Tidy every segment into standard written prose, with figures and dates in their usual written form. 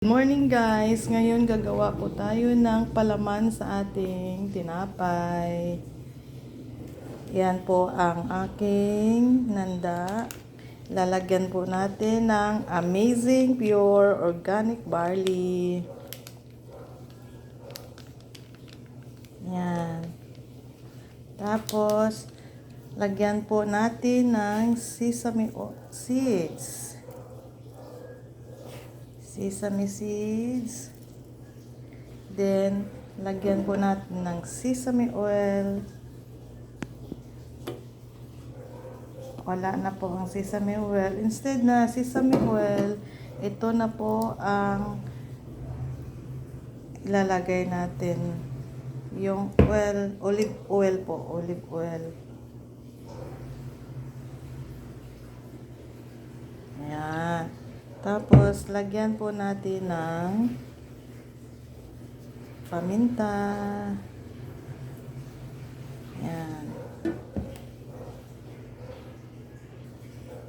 Good morning guys! Ngayon gagawa po tayo ng palaman sa ating tinapay. Yan po ang aking nanda. Lalagyan po natin ng Amazing Pure Organic Barley. Yan. Tapos, lagyan po natin ng sesame seeds. Sesame seeds. Then, lagyan po natin ng sesame oil. Wala na po ang sesame oil. Instead na sesame oil, ito na po ang ilalagay natin. Yung oil, olive oil po. Olive oil. Ayan. Tapos, lagyan po natin ng paminta. Ayan.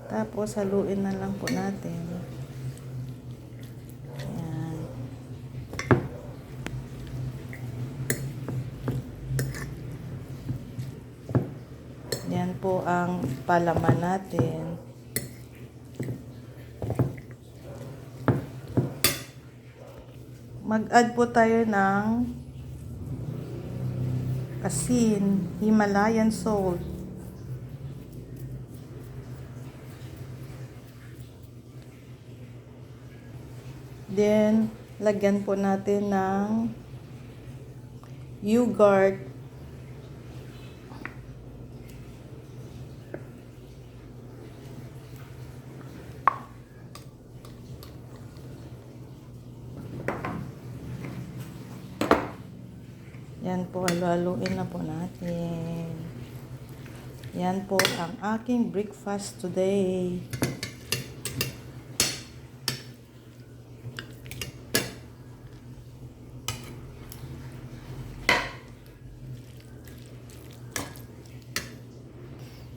Tapos, haluin na lang po natin. Ayan. Yan po ang palaman natin. Mag-add po tayo ng asin, Himalayan salt. Then, lagyan po natin ng yogurt. Yan po, halo-haluin na po natin. Yan po ang aking breakfast today.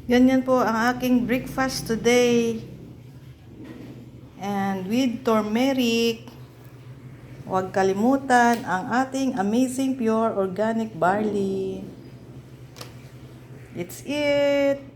Ganyan po ang aking breakfast today. And with turmeric. Huwag kalimutan ang ating Amazing Pure Organic Barley. It's it!